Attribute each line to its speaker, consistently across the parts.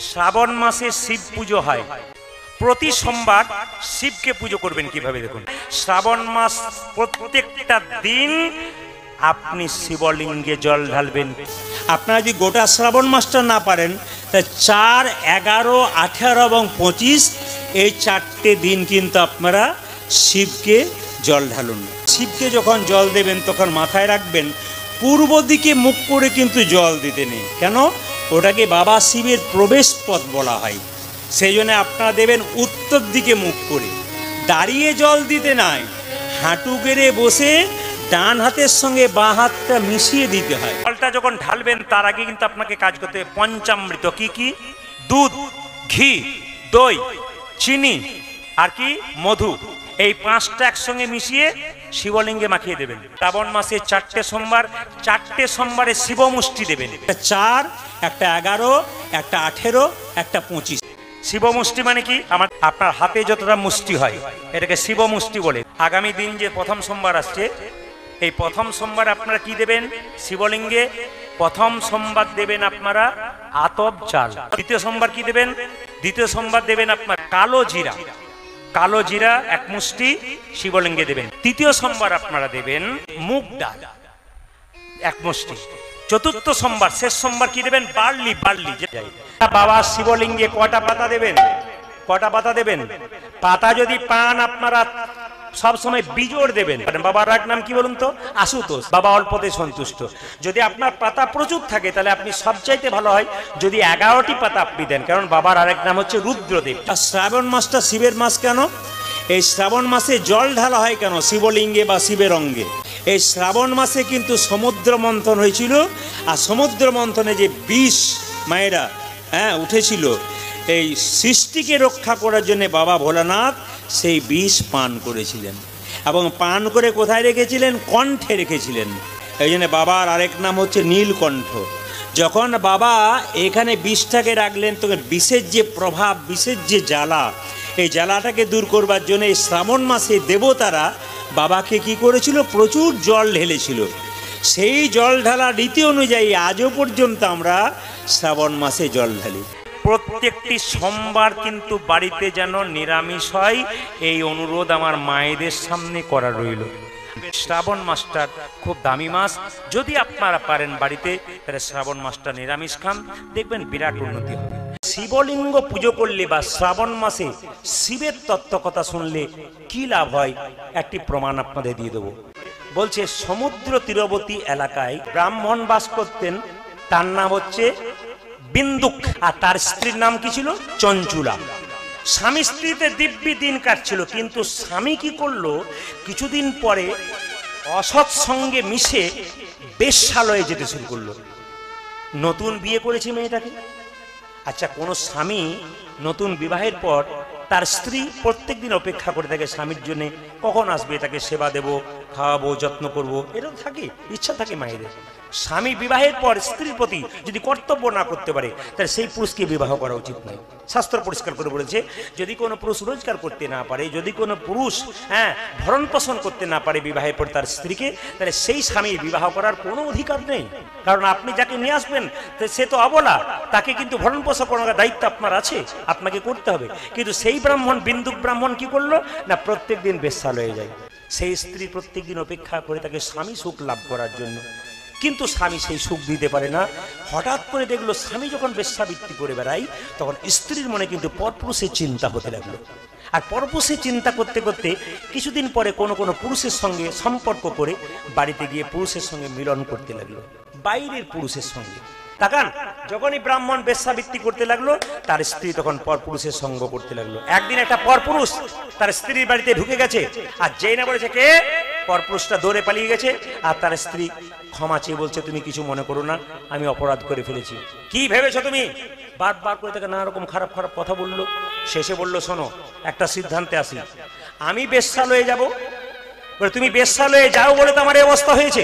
Speaker 1: শ্রাবণ মাসে শিব পুজো হয়, প্রতি সোমবার শিবকে পুজো করবেন কিভাবে দেখুন। শ্রাবণ মাস প্রত্যেকটা দিন আপনি শিবলিঙ্গে জল ঢালবেন। আপনারা যদি গোটা শ্রাবণ মাসটা না পারেন তা 4, 11, 18 এবং 25 এই 4টে দিন কিন্তু আপনারা শিবকে জল ঢালুন। শিবকে যখন জল দেবেন তখন মাথায় রাখবেন পূর্ব দিকে মুখ করে কিন্তু জল দিতে নেই। কেন? ওটাকে বাবা শিবের প্রবেশ পথ বলা হয়। সেই জন্য আপনারা দেবেন উত্তর দিকে মুখ করে। দাঁড়িয়ে জল দিতে নাই, হাঁটু গেড়ে বসে ডান হাতের সঙ্গে বাঁ হাতটা মিশিয়ে দিতে হয়। জলটা যখন ঢালবেন তার আগে কিন্তু আপনাকে কাজ করতে হবে পঞ্চামৃত। কি কি? দুধ, ঘি, দই, চিনি আর কি মধু, এই 5টা একসঙ্গে মিশিয়ে শিবলিঙ্গে মাখিয়ে দেবেন। শ্রাবণ মাসে 4টে সোমবার, 4টে সোমবারে শিবমুষ্টি দেবেন। একটা 4, একটা 11, একটা 18, একটা 25। শিবমুষ্টি মানে কি? আপনার হাতে যতটা মুষ্টি হয় এটাকে শিবমুষ্টি বলে। আগামী দিন যে প্রথম সোমবার আসছে, এই প্রথম সোমবার আপনারা কি দেবেন শিবলিঙ্গে? প্রথম সোমবার দেবেন আপনারা আতপ চাল। দ্বিতীয় সোমবার কি দেবেন? দ্বিতীয় সোমবার দেবেন আপনার কালো জিরা। কালো জিরা 1 মুষ্টি শিবলিঙ্গে দেবেন। তৃতীয় সোমবার আপনারা দেবেন মুগ ডাল 1 মুষ্টি। চতুর্থ সোমবার শেষ সোমবার কি দেবেন? বার্লি। বাবা শিবলিঙ্গে কটা পাতা দেবেন? কটা পাতা দেবেন? পাতা যদি পান আপনারা সবসময় বিজোড় দেবেন। বাবার এক নাম কি বলুন তো? আশুতোষ। বাবা অল্পতে সন্তুষ্ট। যদি আপনার পাতা প্রচুর থাকে তাহলে আপনি সবচাইতে ভালো হয় যদি 11টি পাতা আপনি দেন, কারণ বাবার আরেক নাম হচ্ছে রুদ্রদেব। শ্রাবণ মাসটা শিবের মাস কেন? এই শ্রাবণ মাসে জল ঢালা হয় কেন শিবলিঙ্গে বা শিবের অঙ্গে? এই শ্রাবণ মাসে কিন্তু সমুদ্র মন্থন হয়েছিল, আর সমুদ্র মন্থনে যে বিষ মায়েরা উঠেছিল, এই সৃষ্টিকে রক্ষা করার জন্য বাবা ভোলানাথ সেই বিষ পান করেছিলেন, এবং পান করে কোথায় রেখেছিলেন? কণ্ঠে রেখেছিলেন। এই জন্য বাবার আরেক নাম হচ্ছে নীলকণ্ঠ। যখন বাবা এখানে বিষটাকে রাখলেন তখন বিষের যে প্রভাব, বিষের যে জ্বালা, এই জ্বালাটাকে দূর করবার জন্য এই শ্রাবণ মাসে দেবতারা বাবাকে কি করেছিল? প্রচুর জল ঢেলেছিল। সেই জল ঢালা রীতি অনুযায়ী আজও পর্যন্ত আমরা শ্রাবণ মাসে জল ঢালি। প্রত্যেকটি সোমবার কিন্তু বাড়িতে যেন নিরামিষ হয়, এই অনুরোধ আমার মায়েদের সামনে করা রইল। শ্রাবণ মাসটা খুব দামি মাস, যদি আপনারা পারেন বাড়িতে তাহলে শ্রাবণ মাসটা নিরামিষ খান, দেখবেন বিরাট উন্নতি হবে। শিবলিঙ্গ পুজো করলে বা শ্রাবণ মাসে শিবের তত্ত্ব কথা শুনলে কি লাভ হয় একটি প্রমাণ আপনাদের দিয়ে দেবো। বলছে সমুদ্র তীরবর্তী এলাকায় ব্রাহ্মণ বাস করতেন, তার নাম হচ্ছে বিন্দুক, আর তার স্ত্রীর নাম কি ছিল? চঞ্চুলা। স্বামী স্ত্রীতে দিব্যি দিন কাটছিল, কিন্তু স্বামী কি করলো? কিছুদিন পরে অসৎ সঙ্গে মিশে বেশ্যালয়ে যেতে শুরু করলো। নতুন বিয়ে করেছে মেয়েটাকে। আচ্ছা, কোনো স্বামী নতুন বিবাহের পর তার স্ত্রী প্রত্যেক দিন অপেক্ষা করে থাকে স্বামীর জন্য, কখন আসবে, তাকে সেবা দেব, খাওয়াবো, যত্ন করবো, এরকম থাকে, ইচ্ছা থাকে মায়েদের। স্বামী বিবাহের পর স্ত্রীর প্রতি যদি কর্তব্য না করতে পারে তাহলে সেই পুরুষকে বিবাহ করা উচিত নয়। শাস্ত্র পরিষ্কার করে বলেছে যদি কোনো পুরুষ রোজগার করতে না পারে, যদি কোনো পুরুষ ভরণ পোষণ করতে না পারে বিবাহের পর তার স্ত্রীকে, তাহলে সেই স্বামী বিবাহ করার কোনো অধিকার নেই। কারণ আপনি যাকে নিয়ে আসবেন সে তো অবলা, তাকে কিন্তু ভরণ পোষণ করার দায়িত্ব আপনার আছে, আপনাকে করতে হবে। কিন্তু সেই ব্রাহ্মণ, বিন্দুক ব্রাহ্মণ কি করলো না, প্রত্যেক দিন বেশ্যালয়ে যায়। সেই স্ত্রী প্রত্যেক দিন অপেক্ষা করে তাকে স্বামী সুখ লাভ করার জন্য, কিন্তু স্বামী সেই সুখ দিতে পারে না। হঠাৎ করে দেখলো স্বামী যখন বেশ্যাবৃত্তি করে বেড়ায় তখন স্ত্রীর মনে কিন্তু পরপুরুষের চিন্তা হতে লাগলো। আর পরপুরুষের চিন্তা করতে করতে কিছুদিন পরে কোনো পুরুষের সঙ্গে সম্পর্ক করে বাড়িতে গিয়ে পুরুষের সঙ্গে মিলন করতে লাগলো, বাইরের পুরুষের সঙ্গে। তাকান, যখনই ব্রাহ্মণ বেশ্যাবৃত্তি করতে লাগলো তার স্ত্রী তখন পরপুরুষের সঙ্গ করতে লাগলো। একদিন একটা পরপুরুষ তার স্ত্রীর বাড়িতে ঢুকে গেছে, আর যেই না বলেছে কে, পরপুরুষটা দৌড়ে পালিয়ে গেছে। আর তার স্ত্রী ক্ষমা চেয়ে বলছে তুমি কিছু মনে করো না, আমি অপরাধ করে ফেলেছি। কি ভেবেছো তুমি? বারবার করে তাকে নানা রকম খারাপ খারাপ কথা বললো। শেষে বললো শোনো, একটা সিদ্ধান্তে আসি, আমি বেশ্যালয়ে যাব। তুমি বেশ্যালয়ে যাও বলে তো আমার এই অবস্থা হয়েছে।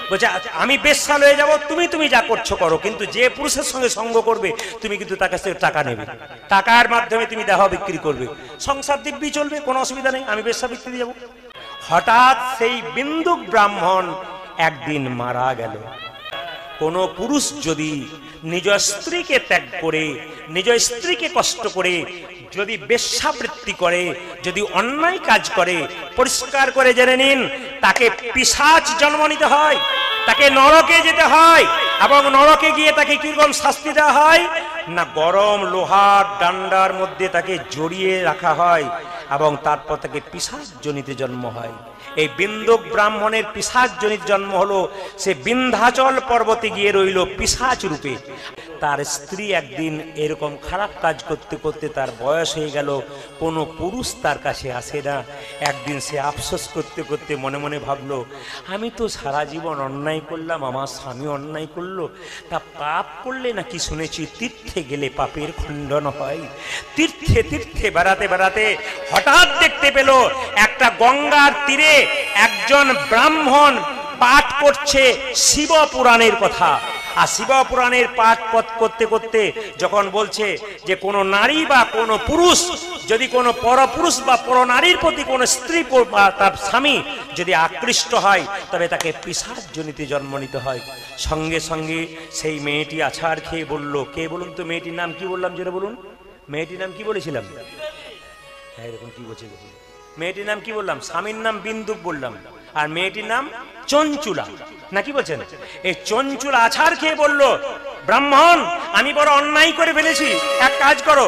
Speaker 1: বলছে আমি বেশ্যালয়ে যাব, তুমি যা করছো করো, কিন্তু যে পুরুষের সঙ্গে সঙ্গ করবে তুমি কিন্তু তার কাছ থেকে টাকা নেবে, টাকার মাধ্যমে তুমি দেহ বিক্রি করবে, সংসার দিব্যি চলবে, কোনো অসুবিধা নেই, আমি বেশ্যাবৃত্তি যাব। হঠাৎ সেই বিন্দুক ব্রাহ্মণ একদিন মারা গেল। কোনো পুরুষ যদি নিজ স্ত্রীকে ত্যাগ করে, নিজ স্ত্রীকে কষ্ট করে, যদি বেশ্যাবৃত্তি করে, যদি অন্যায় কাজ করে, পরিষ্কার করে জেনে নিন তাকে পিশাচ জন্ম নিতে হয়, তাকে নরকে যেতে হয়। এবং নরকে গিয়ে তাকে কিরকম শাস্তি দেওয়া হয় না, গরম লোহার ডান্ডার মধ্যে তাকে জড়িয়ে রাখা হয় এবং তারপর তাকে পিশাচ জনিতে জন্ম হয়। এই বিন্দুক ব্রাহ্মণের পিশাচ জনিত জন্ম হলো, সে বিন্ধ্যাচল পর্বতে গিয়ে রইল পিশাচ রূপে। তার স্ত্রী একদিন এরকম খারাপ কাজ করতে করতে তার বয়স হয়ে গেল, কোনো পুরুষ তার কাছে আসে না। একদিন সে আফসোস করতে করতে মনে মনে ভাবলো, আমি তো সারা জীবন অন্যায় করলাম, আমার স্বামী অন্যায় করলো, তা পাপ করলে নাকি শুনেছি তীর্থে গেলে পাপের খণ্ডন হয়। তীর্থে তীর্থে বেড়াতে বেড়াতে হঠাৎ দেখতে পেল একটা গঙ্গার তীরে একজন ব্রাহ্মণ পাঠ করছে শিব পুরাণের কথা। আর শিব পুরাণের পাঠ করতে করতে যখন বলছে যে কোনো নারী বা কোনো পুরুষ যদি কোনো পরপুরুষ বা পরনারীর প্রতি কোনো স্ত্রী বা তার স্বামী যদি আকৃষ্ট হয় তবে তাকে পিশাচ জনিতে জন্ম নিতে হয়। সঙ্গে সঙ্গে সেই মেয়েটি আছাড় খেয়ে বলল, কে বলুন তো মেয়েটির নাম কি বললাম, যেটা বলুন মেয়েটির নাম কি বলেছিলাম? হ্যাঁ এরকম কি বলছে, মেয়েটির নাম কি বললাম? স্বামীর নাম বিন্দুক বললাম, আর মেয়েটির নাম চঞ্চুলা, নাকি বলছেন? এই চঞ্চুলা আছাড় খেয়ে বলল, ব্রাহ্মণ আমি বড় অন্যায় করে ফেলেছি, এক কাজ করো,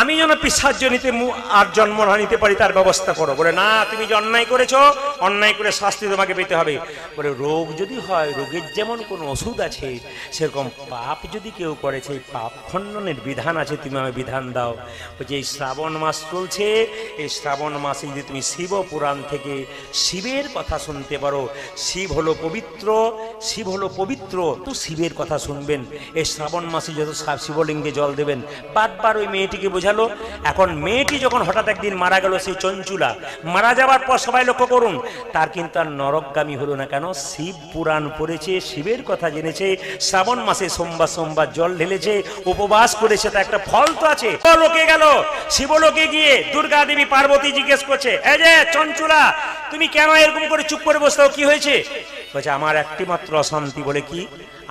Speaker 1: আমি যেন পিশাচ জনিতে আর জন্ম না নিতে পারি তার ব্যবস্থা করো। বলে না, তুমি যে অন্যায় করেছো, অন্যায় করে শাস্তি তোমাকে পেতে হবে। বলে রোগ যদি হয়, রোগের যেমন কোনো ওষুধ আছে, সেরকম পাপ যদি কেউ করে সেই পাপ খণ্ডনের বিধান আছে, তুমি আমায় বিধান দাও। বলছে এই শ্রাবণ মাস চলছে, এই শ্রাবণ মাসে যদি তুমি শিব পুরাণ থেকে শিবের কথা শুনতে পারো, শিব হলো পবিত্র, শিব হলো পবিত্র, তো শিবের কথা শুনবেন। এই শ্রাবণ মাসে যত শিবলিঙ্গে জল দেবেন। বারবার ওই মেয়েটিকে বোঝালো। এখন মেয়েটি যখন হঠাৎ একদিন মারা গেল, সেই চঞ্চুলা মারা যাওয়ার পর সবাই লক্ষ্য করুন, তার কিন্তু আর নরকগামী হলো না। কেন? শিব পুরাণ পড়েছে, শিবের কথা জেনেছে, শ্রাবণ মাসে সোমবার সোমবার জল ঢেলেছে, উপবাস করেছে, তা একটা ফল তো আছে। লোকে গেল, শিবলোকে গিয়ে দুর্গা দেবী পার্বতী জিজ্ঞেস করছে, এই যে চঞ্চুলা তুমি কেন এরকম করে চুপ করে বসে থাকো, কি হয়েছে? বলছে আমার একটি মাত্র অশান্তি। বলে কি?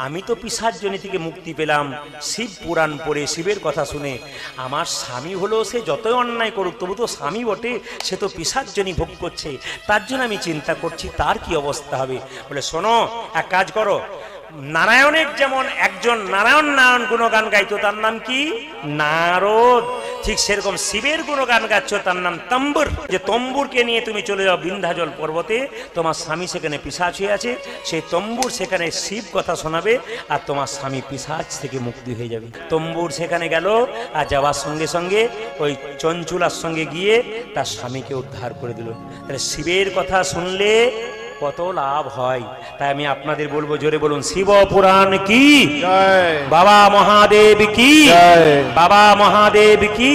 Speaker 1: আমি তো পিশাচ জনি থেকে মুক্তি পেলাম শিব পুরাণ পড়ে, শিবের কথা শুনে। আমার স্বামী হলো, সে যতই অন্যায় করুক তবু তো স্বামী বটে, সে তো পিশাচ জনি ভোগ করছে, তার জন্য আমি চিন্তা করছি তার কি অবস্থা হবে। বলে শোনো, এক কাজ করো, নারায়ণের যেমন একজন নারায়ণ নারায়ণ গুণগান গাইতো, তার নাম কি? নারদ। ঠিক সেরকম শিবের গুণগান গাচ্ছ, তার নাম তম্বুর। যে তম্বুরকে নিয়ে তুমি চলে যাও বিন্ধ্যাচল পর্বতে, তোমার স্বামী সেখানে পিশাচ হয়ে আছে, সেই তম্বুর সেখানে শিব কথা শোনাবে, আর তোমার স্বামী পিশাচ থেকে মুক্তি হয়ে যাবে। তম্বুর সেখানে গেল, আর যাওয়ার সঙ্গে সঙ্গে ওই চঞ্চুলার সঙ্গে গিয়ে তার স্বামীকে উদ্ধার করে দিল। তাহলে শিবের কথা শুনলে কত লাভ হয়। তাই আমি আপনাদের বলবো, জোরে বলুন শিব পুরাণ কি জয়, বাবা মহাদেব কি জয়, বাবা মহাদেব কি।